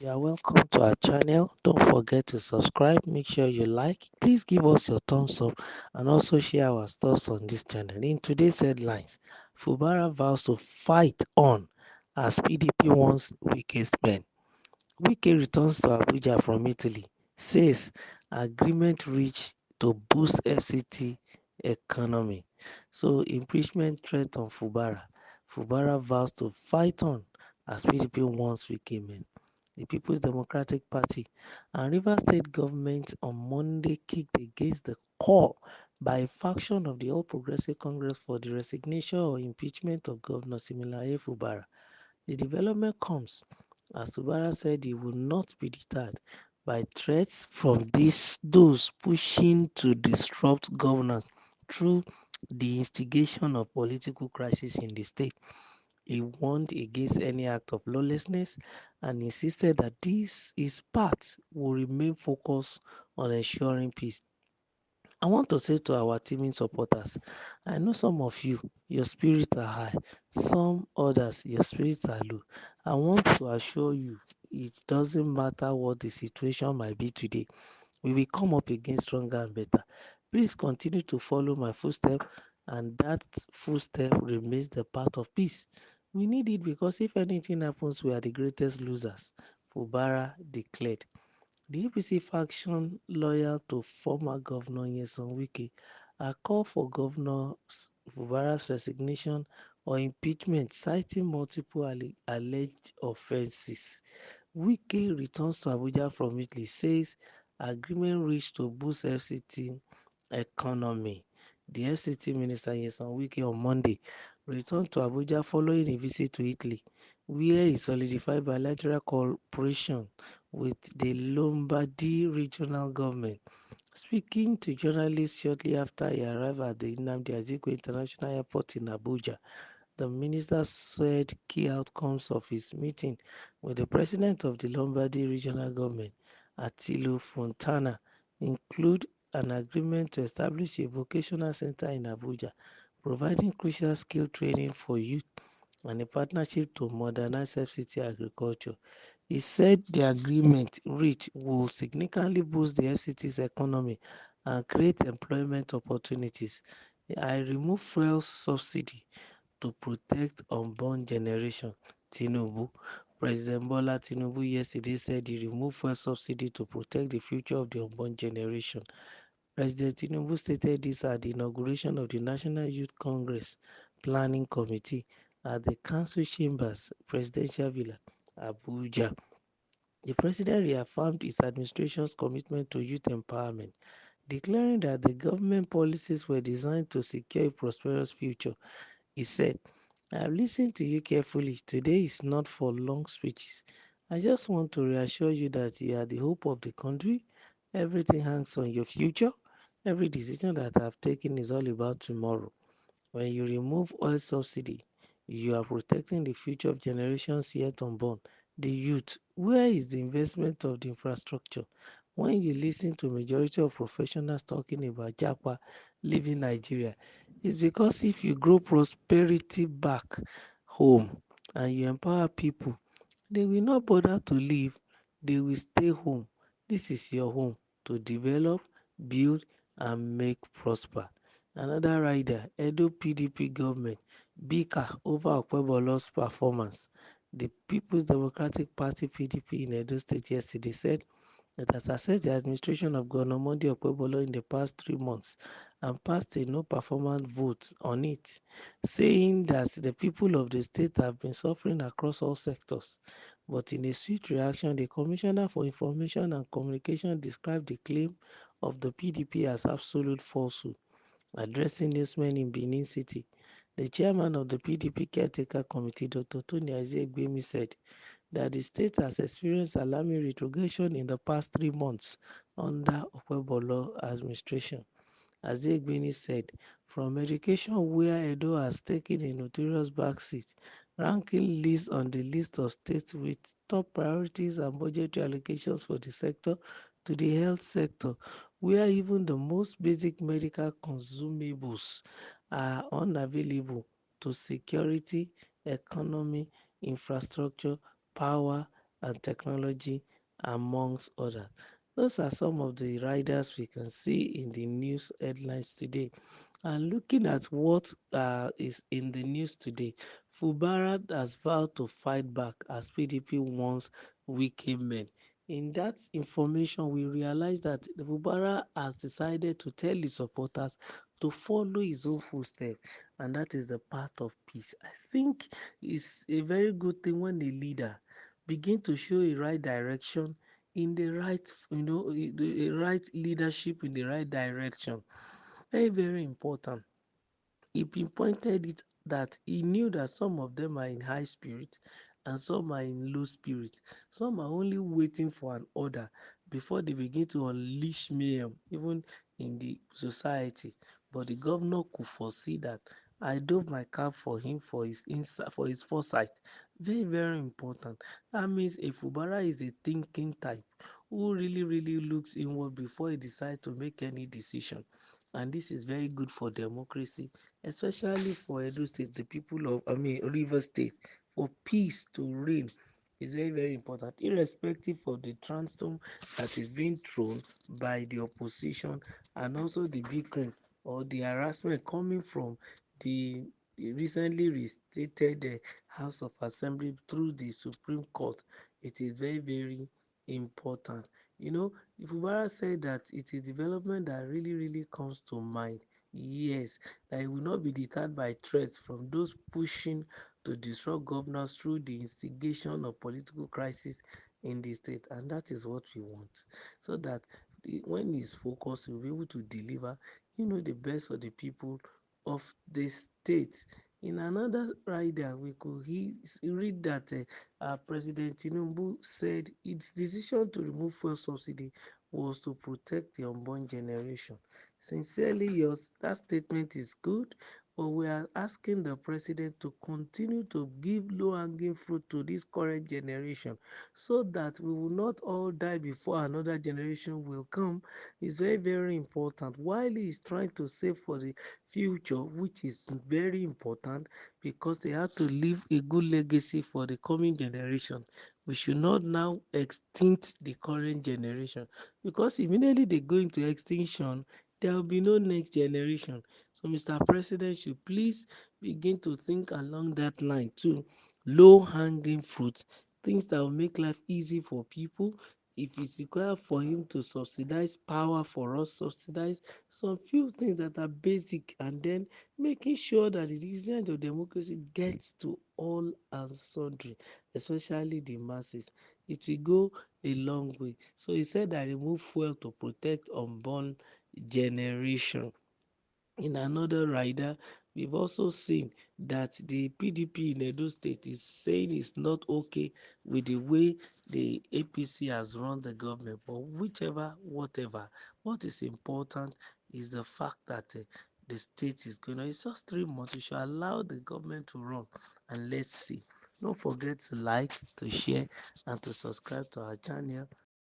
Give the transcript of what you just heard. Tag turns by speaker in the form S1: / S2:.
S1: You are welcome to our channel. Don't forget to subscribe. Make sure you like. Please give us your thumbs up and also share our thoughts on this channel. In today's headlines, Fubara vows to fight on as PDP wants Wike's men. Wike returns to Abuja from Italy, says agreement reached to boost FCT economy. So impeachment threat on Fubara. Fubara vows to fight on as PDP wants Wike men. The People's Democratic Party and Rivers State government on Monday kicked against the call by a faction of the All Progressive Congress for the resignation or impeachment of Governor Similaye Fubara. The development comes as Fubara said he will not be deterred by threats from those pushing to disrupt governance through the instigation of political crisis in the state. He warned against any act of lawlessness and insisted that this his part will remain focused on ensuring peace. I want to say to our teaming supporters, I know some of you, your spirits are high, some others, your spirits are low. I want to assure you, it doesn't matter what the situation might be today, we will come up again stronger and better. Please continue to follow my footstep, and that footstep remains the path of peace. We need it because if anything happens, we are the greatest losers, Fubara declared. The APC faction loyal to former Governor Nyesom Wike are called for Governor Fubara's resignation or impeachment, citing multiple alleged offences. Wike returns to Abuja from Italy, says agreement reached to boost FCT economy. The FCT Minister Nyesom Wike on Monday returned to Abuja following a visit to Italy, where he solidified bilateral cooperation with the Lombardy regional government. Speaking to journalists shortly after he arrived at the Nnamdi Azikiwe International Airport in Abuja, the minister said key outcomes of his meeting with the president of the Lombardy regional government, Attilo Fontana, include an agreement to establish a vocational center in Abuja, providing crucial skill training for youth and a partnership to modernize FCT agriculture. He said the agreement reached will significantly boost the FCT's economy and create employment opportunities. I remove fuel subsidy to protect unborn generation. Tinubu. President Bola Tinubu yesterday said he removed fuel subsidy to protect the future of the unborn generation. President Tinubu stated this at the inauguration of the National Youth Congress Planning Committee at the Council Chambers Presidential Villa, Abuja. The president reaffirmed his administration's commitment to youth empowerment, declaring that the government policies were designed to secure a prosperous future. He said, I have listened to you carefully. Today is not for long speeches. I just want to reassure you that you are the hope of the country. Everything hangs on your future. Every decision that I have taken is all about tomorrow. When you remove oil subsidy, you are protecting the future of generations yet unborn. The youth, where is the investment of the infrastructure? When you listen to majority of professionals talking about Japa leaving Nigeria, it's because if you grow prosperity back home and you empower people, they will not bother to leave, they will stay home. This is your home to develop, build, and make prosper. Another rider, Edo PDP government, bicker over Okpebholo's performance. The People's Democratic Party (PDP) in Edo State yesterday said it has assessed the administration of Governor Monday Okpebholo in the past 3 months and passed a no-performance vote on it, saying that the people of the state have been suffering across all sectors. But in a swift reaction, the Commissioner for Information and Communication described the claim of the PDP as absolute falsehood. Addressing newsmen in Benin City, the chairman of the PDP Caretaker Committee, Dr. Tony Azegbemi, said that the state has experienced alarming retrogression in the past 3 months under Okpebholo administration. As Egbini said, from education where Edo has taken a notorious backseat, ranking least on the list of states with top priorities and budgetary allocations for the sector, to the health sector, where even the most basic medical consumables are unavailable, to security, economy, infrastructure, power, and technology, amongst others. Those are some of the riders we can see in the news headlines today. And looking at what is in the news today, Fubara has vowed to fight back as PDP wants Wike men. In that information, we realize that Fubara has decided to tell his supporters to follow his own footsteps, and that is the path of peace. I think it's a very good thing when a leader begin to show a right direction in the right, the right leadership in the right direction. Very, very important. He pinpointed it that he knew that some of them are in high spirit and some are in low spirit. Some are only waiting for an order before they begin to unleash mayhem, even in the society. But the governor could foresee that. I dove my cap for him for his insight, for his foresight. Very, very important. That means a Fubara is a thinking type who really, really looks inward before he decides to make any decision. And this is very good for democracy, especially for Edo State, the people of, River State, for peace to reign is very, very important, irrespective of the transtorm that is being thrown by the opposition and also the bickering or the harassment coming from the recently restated House of Assembly through the Supreme Court. It is very, very important. You know, Fubara said that it is development that really, really comes to mind. Yes, that it will not be deterred by threats from those pushing to disrupt governance through the instigation of political crisis in the state. And that is what we want. So that when he's focused, he'll be able to deliver, the best for the people of the state. In another rider, we could read that President Tinubu said its decision to remove fuel subsidy was to protect the unborn generation. Sincerely yours, that statement is good, but we are asking the president to continue to give low-hanging fruit to this current generation so that we will not all die before another generation will come. It's very, very important. While he is trying to save for the future, which is very important because they have to leave a good legacy for the coming generation. We should not now extinct the current generation because immediately they go into extinction, there will be no next generation. So Mr. President should please begin to think along that line too. Low hanging fruit, things that will make life easy for people. If it's required for him to subsidize power for us, subsidize some few things that are basic, and then making sure that the dividend of democracy gets to all and sundry, especially the masses. It will go a long way. So he said that remove fuel to protect unborn generation. In another rider, we've also seen that the PDP in Edo State is saying it's not okay with the way the APC has run the government. But whichever, whatever, what is important is the fact that the state is going on. It's just 3 months. You should allow the government to run and let's see. Don't forget to like, to share, and to subscribe to our channel.